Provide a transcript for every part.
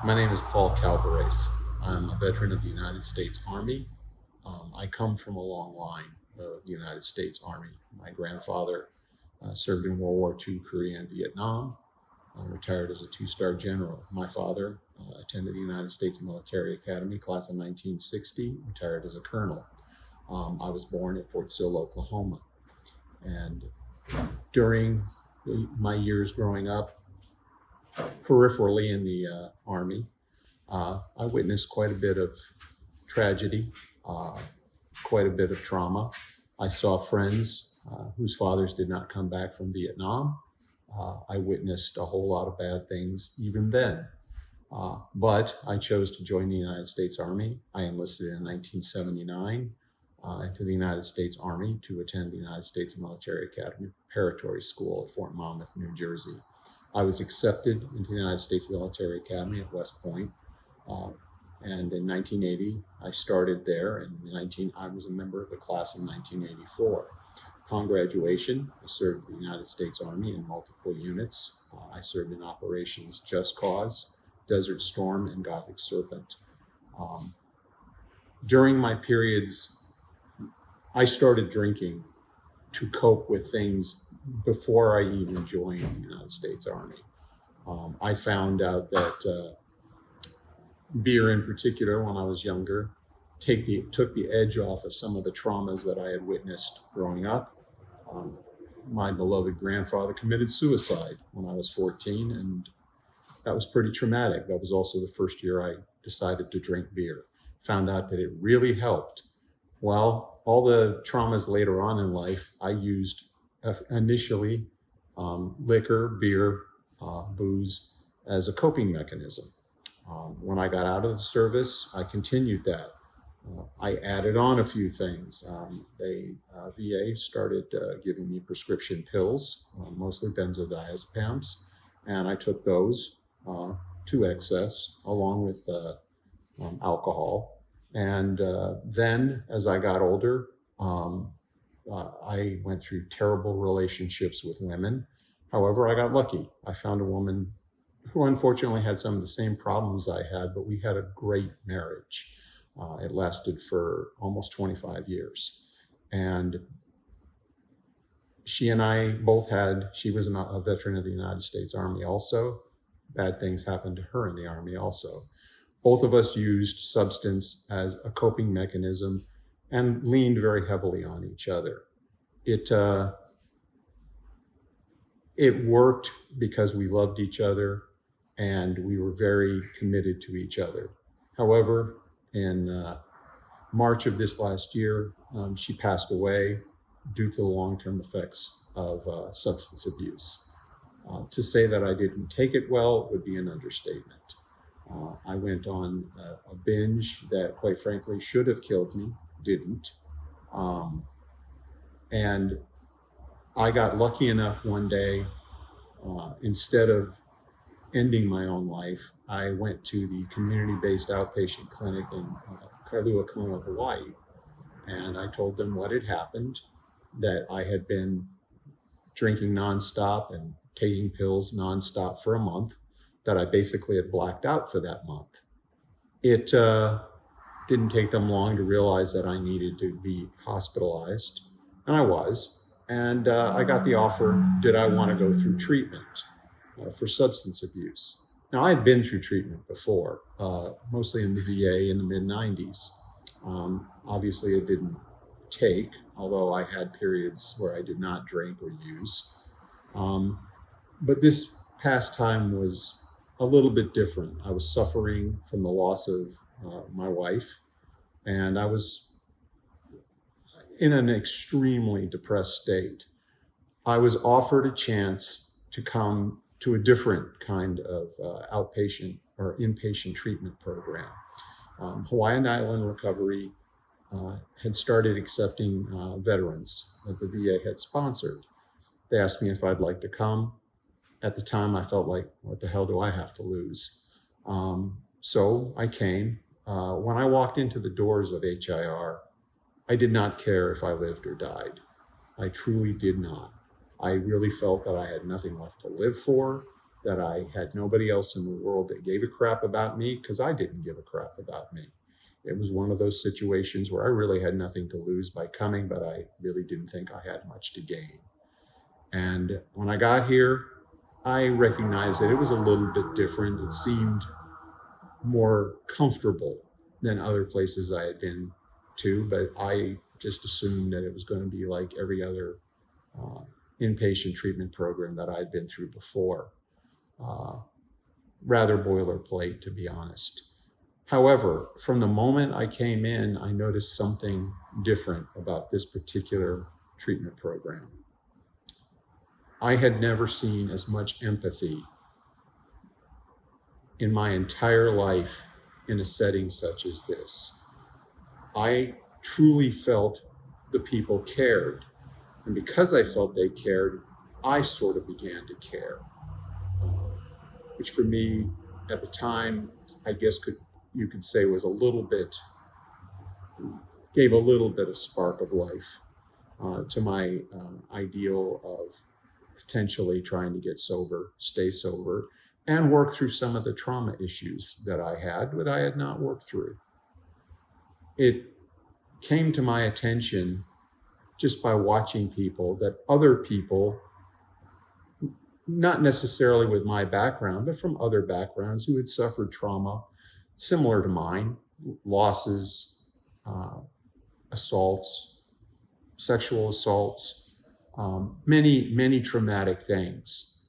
My name is Paul Calvarez. I'm a veteran of the United States Army. I come from a long line of the United States Army. My grandfather served in World War II, Korea, and Vietnam, retired as a two-star general. My father attended the United States Military Academy, class of 1960, retired as a colonel. I was born at Fort Sill, Oklahoma. And during my years growing up, peripherally in the Army, I witnessed quite a bit of tragedy, uh, quite a bit of trauma. I saw friends whose fathers did not come back from Vietnam. I witnessed a whole lot of bad things even then. But I chose to join the United States Army. I enlisted in 1979 into the United States Army to attend the United States Military Academy Preparatory School at Fort Monmouth, New Jersey. I was accepted into the United States Military Academy at West Point. Uh, and in 1980, I started there, and I was a member of the class of 1984. Upon graduation, I served the United States Army in multiple units. I served in operations Just Cause, Desert Storm, and Gothic Serpent. Um, During my periods, I started drinking to cope with things before I even joined the United States Army. I found out that beer in particular, when I was younger, took the edge off of some of the traumas that I had witnessed growing up. Um, my beloved grandfather committed suicide when I was 14, and that was pretty traumatic. That was also the first year I decided to drink beer. Found out that it really helped. Well, all the traumas later on in life, I used initially liquor, beer, booze as a coping mechanism. When I got out of the service, I continued that. I added on a few things. VA started giving me prescription pills, mostly benzodiazepams, and I took those to excess along with alcohol. And then as I got older, I went through terrible relationships with women. However, I got lucky. I found a woman who unfortunately had some of the same problems I had, but we had a great marriage. It lasted for almost 25 years. And she and I both she was a veteran of the United States Army also. Bad things happened to her in the Army also. Both of us used substance as a coping mechanism and leaned very heavily on each other. It worked because we loved each other and we were very committed to each other. However, in March of this last year, she passed away due to the long-term effects of substance abuse. To say that I didn't take it well would be an understatement. I went on a binge that, quite frankly, should have killed me, didn't. And I got lucky enough one day, instead of ending my own life, I went to the community-based outpatient clinic in Kailua Kona, Hawaii. And I told them what had happened, that I had been drinking nonstop and taking pills nonstop for a month, that I basically had blacked out for that month. It didn't take them long to realize that I needed to be hospitalized, and I was. And I got the offer, did I want to go through treatment for substance abuse? Now, I had been through treatment before, mostly in the VA in the mid-90s. Obviously, it didn't take, although I had periods where I did not drink or use. But this past time was a little bit different. I was suffering from the loss of my wife, and I was in an extremely depressed state. I was offered a chance to come to a different kind of outpatient or inpatient treatment program. Hawaiian Island Recovery had started accepting veterans that the VA had sponsored. They asked me if I'd like to come. At the time, I felt like, what the hell do I have to lose? So I came. When I walked into the doors of HIR, I did not care if I lived or died. I truly did not. I really felt that I had nothing left to live for. that I had nobody else in the world that gave a crap about me, because I didn't give a crap about me. It was one of those situations where I really had nothing to lose by coming, but I really didn't think I had much to gain. And when I got here, I recognized that it was a little bit different. It seemed more comfortable than other places I had been to, but I just assumed that it was going to be like every other uh, inpatient treatment program that I'd been through before. Uh, Rather boilerplate, to be honest. However, from the moment I came in, I noticed something different about this particular treatment program. I had never seen as much empathy in my entire life in a setting such as this. I truly felt the people cared. And because I felt they cared, I sort of began to care, which for me at the time, I guess you could say was gave a little bit of spark of life to my ideal of potentially trying to get sober, stay sober, and work through some of the trauma issues that I had not worked through. It came to my attention just by watching people that other people, not necessarily with my background, but from other backgrounds who had suffered trauma similar to mine, losses, assaults, sexual assaults, many traumatic things,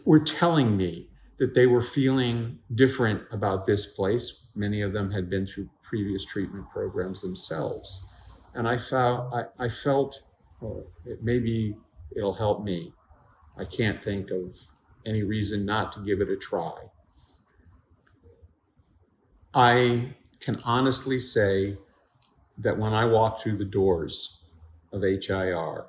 were telling me that they were feeling different about this place. Many of them had been through previous treatment programs themselves. And I felt, oh, maybe it'll help me. I can't think of any reason not to give it a try. I can honestly say that when I walked through the doors of HIR,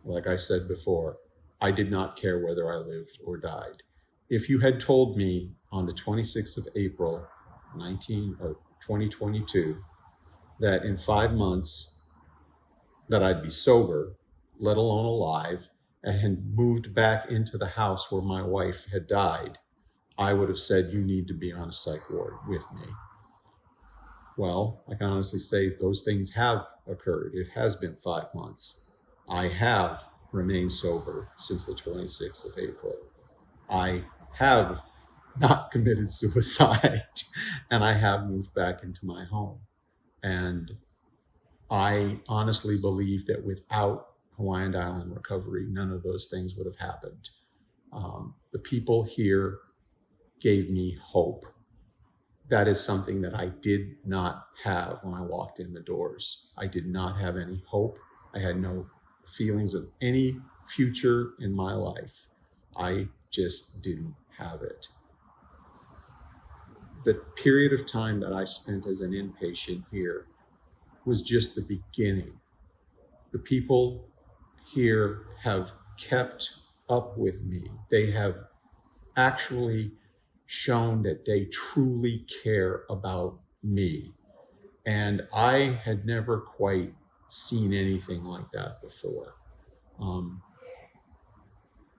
like I said before, I did not care whether I lived or died. If you had told me on the 26th of April, 2022, that in 5 months that I'd be sober, let alone alive, and had moved back into the house where my wife had died, I would have said, you need to be on a psych ward with me. Well, I can honestly say those things have occurred. It has been 5 months. I have remained sober since the 26th of April. I have not committed suicide, and I have moved back into my home. And I honestly believe that without Hawaiian Island Recovery, none of those things would have happened. The people here gave me hope. That is something that I did not have when I walked in the doors. I did not have any hope. I had no feelings of any future in my life. I just didn't have it. The period of time that I spent as an inpatient here was just the beginning. The people here have kept up with me. They have actually shown that they truly care about me. And I had never quite seen anything like that before.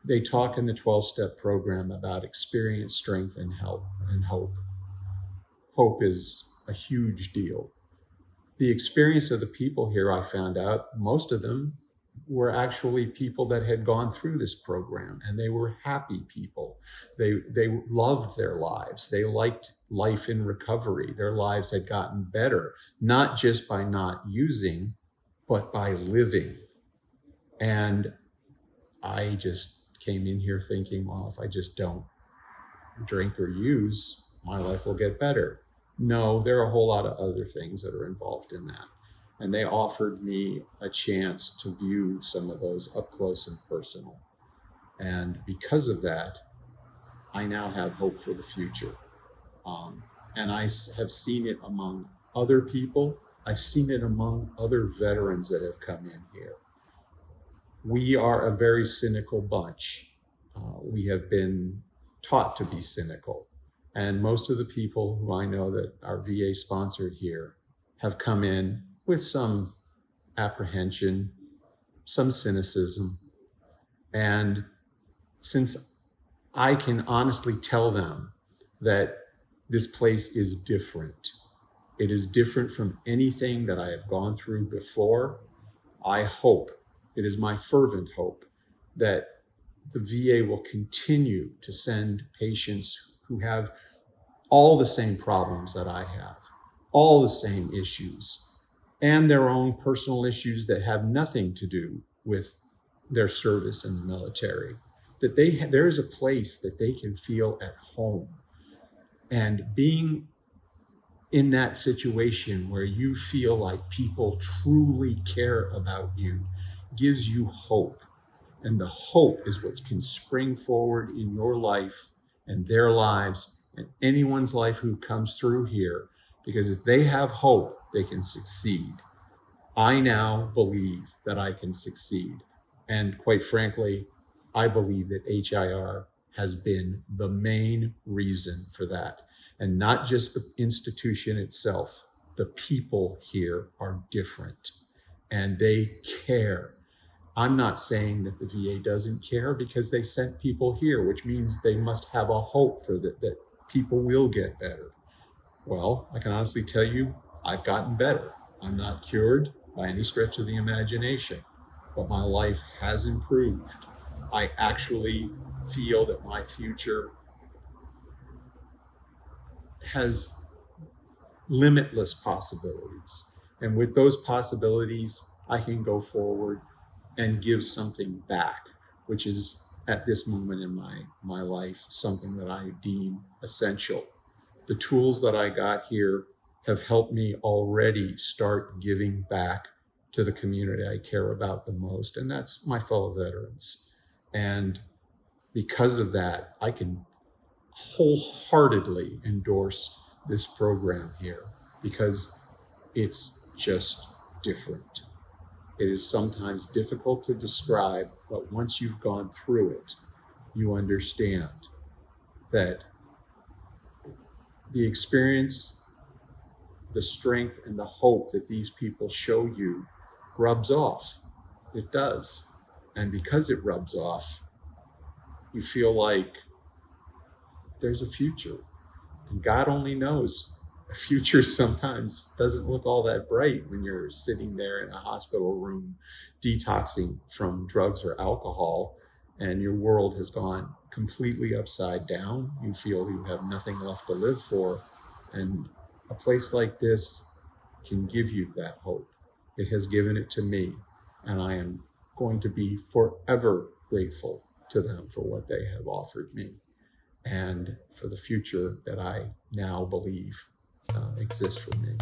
They talk in the 12-step program about experience, strength, and help and hope. Hope is a huge deal. The experience of the people here, I found out, most of them were actually people that had gone through this program, and they were happy people. They loved their lives. They liked life in recovery. Their lives had gotten better, not just by not using, but by living. And I just came in here thinking, well, if I just don't drink or use, my life will get better. No, there are a whole lot of other things that are involved in that. And they offered me a chance to view some of those up close and personal. And because of that, I now have hope for the future. And I have seen it among other people. I've seen it among other veterans that have come in here. We are a very cynical bunch. We have been taught to be cynical. And most of the people who I know that are VA sponsored here have come in with some apprehension, some cynicism. And since I can honestly tell them that this place is different, it is different from anything that I have gone through before, I hope, it is my fervent hope, that the VA will continue to send patients who have all the same problems that I have, all the same issues, and their own personal issues that have nothing to do with their service in the military. That there is a place that they can feel at home. And being in that situation where you feel like people truly care about you gives you hope. And the hope is what can spring forward in your life and their lives and anyone's life who comes through here. Because if they have hope, they can succeed. I now believe that I can succeed. And quite frankly, I believe that HIR has been the main reason for that. And not just the institution itself, the people here are different and they care. I'm not saying that the VA doesn't care, because they sent people here, which means they must have a hope for that people will get better. Well, I can honestly tell you, I've gotten better. I'm not cured by any stretch of the imagination, but my life has improved. I actually feel that my future has limitless possibilities. And with those possibilities, I can go forward and give something back, which is at this moment in my life, something that I deem essential. The tools that I got here have helped me already start giving back to the community I care about the most, and that's my fellow veterans. And because of that, I can wholeheartedly endorse this program here, because it's just different. It is sometimes difficult to describe, but once you've gone through it, you understand that the experience, the strength, and the hope that these people show you rubs off. It does. And because it rubs off, you feel like there's a future. And God only knows. A future sometimes doesn't look all that bright when you're sitting there in a hospital room detoxing from drugs or alcohol, and your world has gone completely upside down. You feel you have nothing left to live for. And a place like this can give you that hope. It has given it to me, and I am going to be forever grateful to them for what they have offered me and for the future that I now believe exists for me.